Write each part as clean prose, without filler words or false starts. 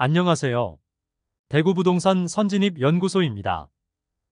안녕하세요. 대구부동산 선진입 연구소입니다.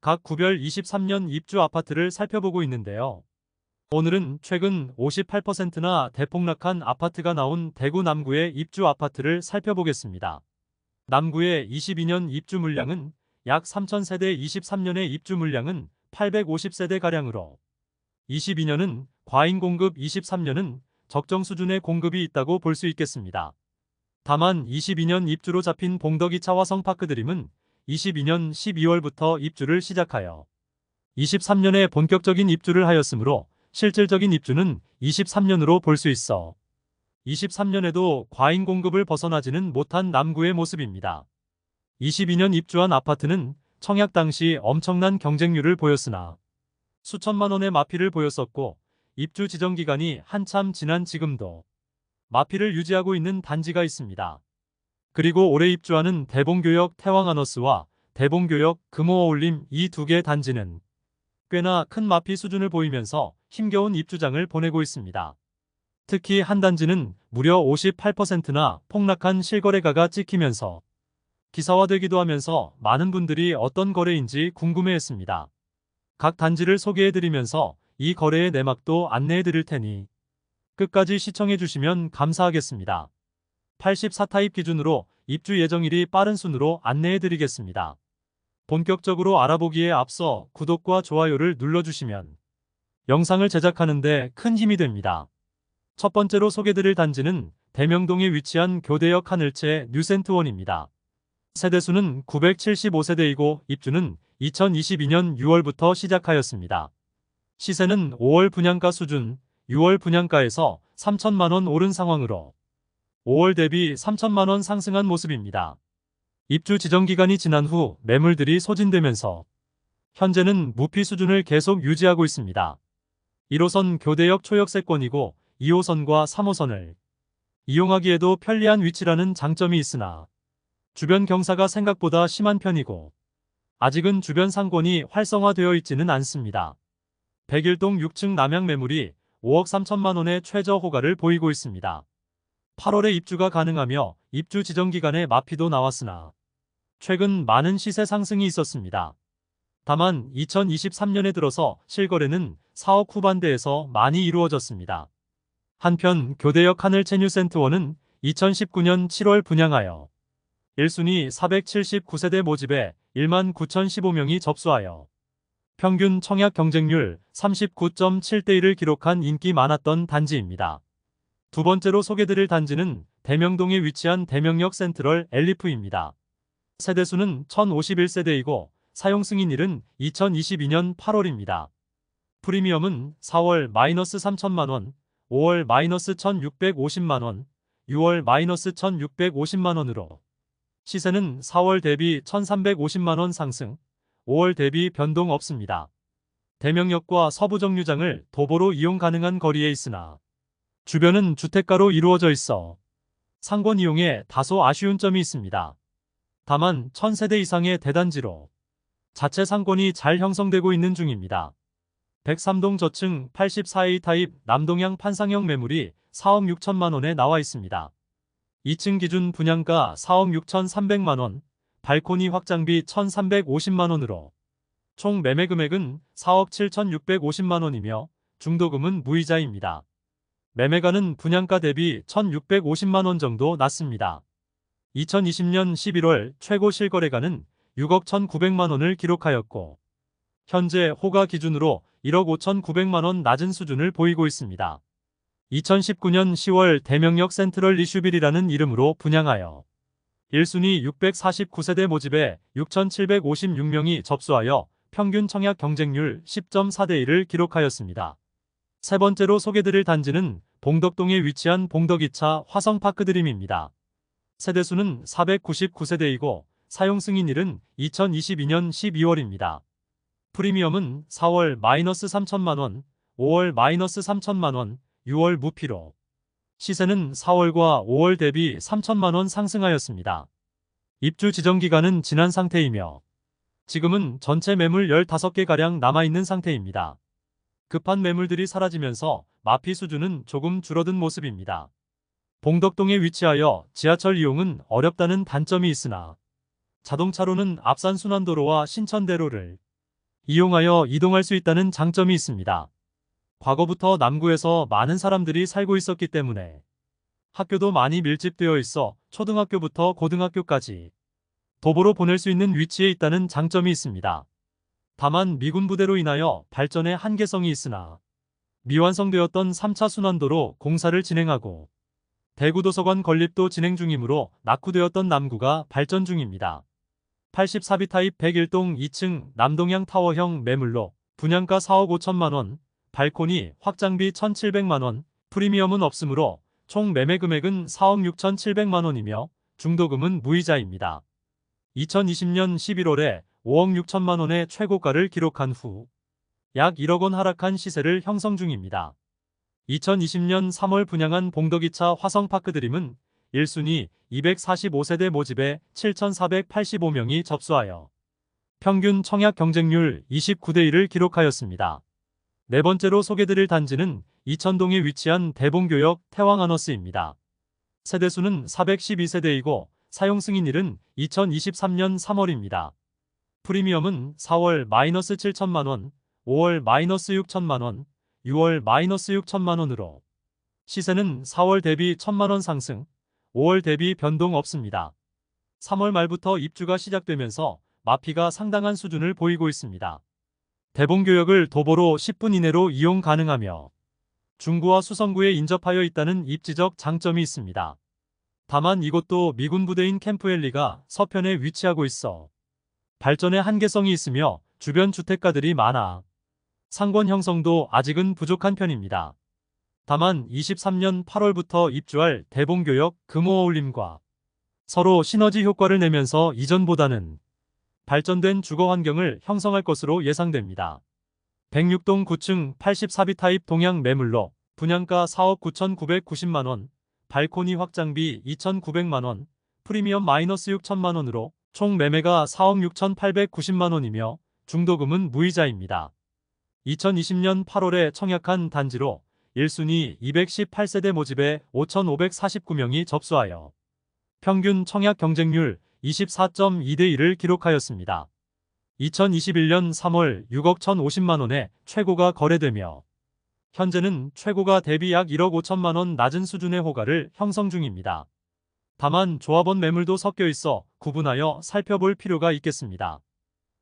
각 구별 23년 입주 아파트를 살펴보고 있는데요. 오늘은 최근 58%나 대폭락한 아파트가 나온 대구 남구의 입주 아파트를 살펴보겠습니다. 남구의 22년 입주 물량은 약 3,000세대, 23년의 입주 물량은 850세대가량으로 22년은 과잉 공급, 23년은 적정 수준의 공급이 있다고 볼 수 있겠습니다. 다만 22년 입주로 잡힌 봉덕이차 화성파크드림은 22년 12월부터 입주를 시작하여 23년에 본격적인 입주를 하였으므로 실질적인 입주는 23년으로 볼 수 있어 23년에도 과잉 공급을 벗어나지는 못한 남구의 모습입니다. 22년 입주한 아파트는 청약 당시 엄청난 경쟁률을 보였으나 수천만 원의 마피를 보였었고 입주 지정 기간이 한참 지난 지금도 마피를 유지하고 있는 단지가 있습니다. 그리고 올해 입주하는 대봉교역 태왕아너스와 대봉교역 금호어울림 이 두 개 단지는 꽤나 큰 마피 수준을 보이면서 힘겨운 입주장을 보내고 있습니다. 특히 한 단지는 무려 58%나 폭락한 실거래가가 찍히면서 기사화되기도 하면서 많은 분들이 어떤 거래인지 궁금해했습니다. 각 단지를 소개해드리면서 이 거래의 내막도 안내해드릴 테니 끝까지 시청해주시면 감사하겠습니다. 84타입 기준으로 입주 예정일이 빠른 순으로 안내해드리겠습니다. 본격적으로 알아보기에 앞서 구독과 좋아요를 눌러주시면 영상을 제작하는데 큰 힘이 됩니다. 첫 번째로 소개드릴 단지는 대명동에 위치한 교대역 하늘채 뉴센트원입니다. 세대수는 975세대이고 입주는 2022년 6월부터 시작하였습니다. 시세는 5월 분양가 수준, 6월 분양가에서 3천만원 오른 상황으로 5월 대비 3천만원 상승한 모습입니다. 입주 지정 기간이 지난 후 매물들이 소진되면서 현재는 무피 수준을 계속 유지하고 있습니다. 1호선 교대역 초역세권이고 2호선과 3호선을 이용하기에도 편리한 위치라는 장점이 있으나 주변 경사가 생각보다 심한 편이고 아직은 주변 상권이 활성화되어 있지는 않습니다. 101동 6층 남양 매물이 5억 3천만 원의 최저 호가를 보이고 있습니다. 8월에 입주가 가능하며 입주 지정 기간에 마피도 나왔으나 최근 많은 시세 상승이 있었습니다. 다만 2023년에 들어서 실거래는 4억 후반대에서 많이 이루어졌습니다. 한편 교대역 하늘채 뉴센트원은 2019년 7월 분양하여 1순위 479세대 모집에 19,015명이 접수하여 평균 청약 경쟁률 39.7대1을 기록한 인기 많았던 단지입니다. 두 번째로 소개드릴 단지는 대명동에 위치한 대명역 센트럴 엘리프입니다. 세대수는 1,051세대이고 사용 승인일은 2022년 8월입니다. 프리미엄은 4월 마이너스 3천만원, 5월 마이너스 1,650만원, 6월 마이너스 1,650만원으로 시세는 4월 대비 1,350만원 상승, 5월 대비 변동 없습니다. 대명역과 서부정류장을 도보로 이용 가능한 거리에 있으나 주변은 주택가로 이루어져 있어 상권 이용에 다소 아쉬운 점이 있습니다. 다만 1,000세대 이상의 대단지로 자체 상권이 잘 형성되고 있는 중입니다. 103동 저층 84A 타입 남동향 판상형 매물이 4억 6천만 원에 나와 있습니다. 2층 기준 분양가 4억 6,300만 원, 발코니 확장비 1,350만원으로 총 매매 금액은 4억 7,650만원이며 중도금은 무이자입니다. 매매가는 분양가 대비 1,650만원 정도 낮습니다. 2020년 11월 최고 실거래가는 6억 1,900만원을 기록하였고 현재 호가 기준으로 1억 5,900만원 낮은 수준을 보이고 있습니다. 2019년 10월 대명역 센트럴 리슈빌이라는 이름으로 분양하여 1순위 649세대 모집에 6,756명이 접수하여 평균 청약 경쟁률 10.4대1을 기록하였습니다. 세 번째로 소개드릴 단지는 봉덕동에 위치한 봉덕이차 화성파크드림입니다. 세대수는 499세대이고 사용 승인일은 2022년 12월입니다. 프리미엄은 4월 마이너스 3천만원, 5월 마이너스 3천만원, 6월 무피로 시세는 4월과 5월 대비 3천만원 상승하였습니다. 입주 지정 기간은 지난 상태이며 지금은 전체 매물 15개가량 남아있는 상태입니다. 급한 매물들이 사라지면서 마피 수준은 조금 줄어든 모습입니다. 봉덕동에 위치하여 지하철 이용은 어렵다는 단점이 있으나 자동차로는 압산순환도로와 신천대로를 이용하여 이동할 수 있다는 장점이 있습니다. 과거부터 남구에서 많은 사람들이 살고 있었기 때문에 학교도 많이 밀집되어 있어 초등학교부터 고등학교까지 도보로 보낼 수 있는 위치에 있다는 장점이 있습니다. 다만 미군 부대로 인하여 발전에 한계성이 있으나 미완성되었던 3차 순환도로 공사를 진행하고 대구도서관 건립도 진행 중이므로 낙후되었던 남구가 발전 중입니다. 84B 타입 101동 2층 남동향 타워형 매물로 분양가 4억 5천만원, 발코니 확장비 1,700만원, 프리미엄은 없으므로 총 매매 금액은 4억 6,700만원이며 중도금은 무이자입니다. 2020년 11월에 5억 6천만원의 최고가를 기록한 후 약 1억 원 하락한 시세를 형성 중입니다. 2020년 3월 분양한 봉덕2차 화성파크드림은 1순위 245세대 모집에 7,485명이 접수하여 평균 청약 경쟁률 29대 1을 기록하였습니다. 네 번째로 소개드릴 단지는 이천동에 위치한 대봉교역 태왕아너스입니다. 세대수는 412세대이고 사용 승인일은 2023년 3월입니다. 프리미엄은 4월 마이너스 7천만원, 5월 마이너스 6천만원, 6월 마이너스 6천만원으로 시세는 4월 대비 1천만원 상승, 5월 대비 변동 없습니다. 3월 말부터 입주가 시작되면서 마피가 상당한 수준을 보이고 있습니다. 대봉교역을 도보로 10분 이내로 이용 가능하며 중구와 수성구에 인접하여 있다는 입지적 장점이 있습니다. 다만 이곳도 미군 부대인 캠프헬리가 서편에 위치하고 있어 발전에 한계성이 있으며 주변 주택가들이 많아 상권 형성도 아직은 부족한 편입니다. 다만 23년 8월부터 입주할 대봉교역 금호어울림과 서로 시너지 효과를 내면서 이전보다는 발전된 주거 환경을 형성할 것으로 예상됩니다. 106동 9층 84B 타입 동향 매물로 분양가 4억 9,990만원, 발코니 확장비 2,900만원, 프리미엄 마이너스 6천만원으로 총 매매가 4억 6,890만원이며 중도금은 무이자입니다. 2020년 8월에 청약한 단지로 1순위 218세대 모집에 5,549명이 접수하여 평균 청약 경쟁률 24.2대 1을 기록하였습니다. 2021년 3월 6억 1,050만원에 최고가 거래되며 현재는 최고가 대비 약 1억 5천만원 낮은 수준의 호가를 형성 중입니다. 다만 조합원 매물도 섞여 있어 구분하여 살펴볼 필요가 있겠습니다.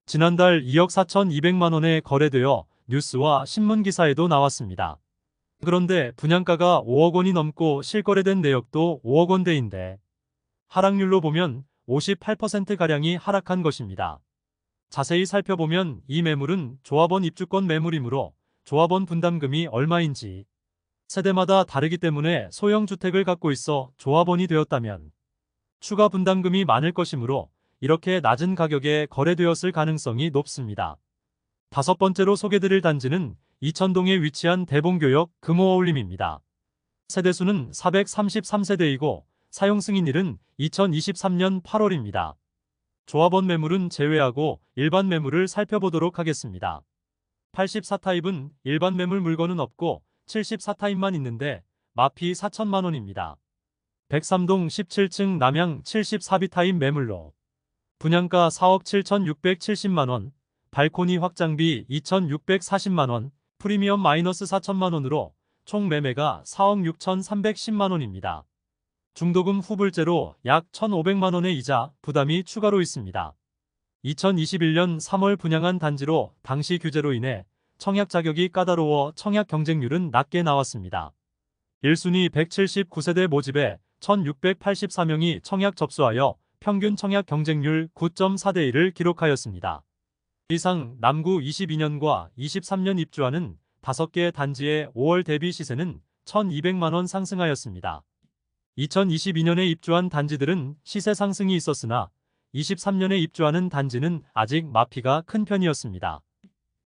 지난달 2억 4,200만원에 거래되어 뉴스와 신문기사에도 나왔습니다. 그런데 분양가가 5억 원이 넘고 실거래된 내역도 5억 원대인데 하락률로 보면 58%가량이 하락한 것입니다. 자세히 살펴보면 이 매물은 조합원 입주권 매물이므로 조합원 분담금이 얼마인지 세대마다 다르기 때문에 소형 주택을 갖고 있어 조합원이 되었다면 추가 분담금이 많을 것이므로 이렇게 낮은 가격에 거래되었을 가능성이 높습니다. 다섯 번째로 소개드릴 단지는 이천동에 위치한 대봉교역 금호어울림입니다. 세대수는 433세대이고 사용 승인일은 2023년 8월입니다. 조합원 매물은 제외하고 일반 매물을 살펴보도록 하겠습니다. 84타입은 일반 매물 물건은 없고 74타입만 있는데 마피 4천만원입니다. 103동 17층 남향 74B 타입 매물로 분양가 4억 7,670만원, 발코니 확장비 2,640만원, 프리미엄 마이너스 4천만원으로 총 매매가 4억 6,310만원입니다. 중도금 후불제로 약 1,500만원의 이자 부담이 추가로 있습니다. 2021년 3월 분양한 단지로 당시 규제로 인해 청약 자격이 까다로워 청약 경쟁률은 낮게 나왔습니다. 1순위 179세대 모집에 1,684명이 청약 접수하여 평균 청약 경쟁률 9.4대 1을 기록하였습니다. 이상 남구 22년과 23년 입주하는 5개 단지의 5월 대비 시세는 1,200만원 상승하였습니다. 2022년에 입주한 단지들은 시세 상승이 있었으나 23년에 입주하는 단지는 아직 마피가 큰 편이었습니다.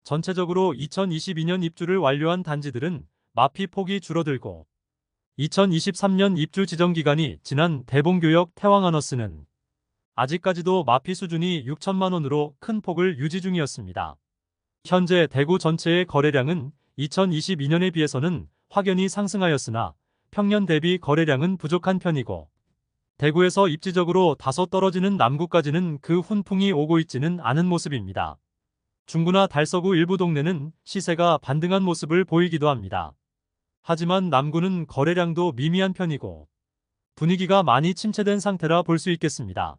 전체적으로 2022년 입주를 완료한 단지들은 마피 폭이 줄어들고 2023년 입주 지정기간이 지난 대봉교역 태왕아너스는 아직까지도 마피 수준이 6천만원으로 큰 폭을 유지 중이었습니다. 현재 대구 전체의 거래량은 2022년에 비해서는 확연히 상승하였으나 평년 대비 거래량은 부족한 편이고 대구에서 입지적으로 다소 떨어지는 남구까지는 그 훈풍이 오고 있지는 않은 모습입니다. 중구나 달서구 일부 동네는 시세가 반등한 모습을 보이기도 합니다. 하지만 남구는 거래량도 미미한 편이고 분위기가 많이 침체된 상태라 볼 수 있겠습니다.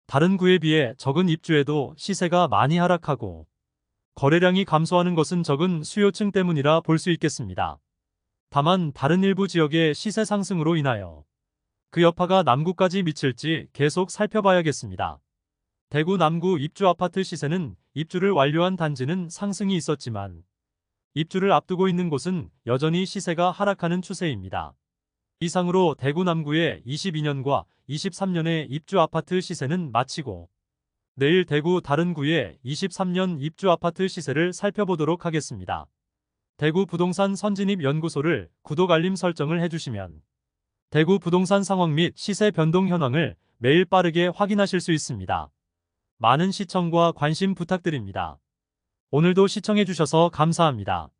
다른 구에 비해 적은 입주에도 시세가 많이 하락하고 거래량이 감소하는 것은 적은 수요층 때문이라 볼 수 있겠습니다. 다만 다른 일부 지역의 시세 상승으로 인하여 그 여파가 남구까지 미칠지 계속 살펴봐야겠습니다. 대구 남구 입주 아파트 시세는 입주를 완료한 단지는 상승이 있었지만 입주를 앞두고 있는 곳은 여전히 시세가 하락하는 추세입니다. 이상으로 대구 남구의 22년과 23년의 입주 아파트 시세는 마치고 내일 대구 다른 구의 23년 입주 아파트 시세를 살펴보도록 하겠습니다. 대구 부동산 선진입 연구소를 구독 알림 설정을 해주시면 대구 부동산 상황 및 시세 변동 현황을 매일 빠르게 확인하실 수 있습니다. 많은 시청과 관심 부탁드립니다. 오늘도 시청해주셔서 감사합니다.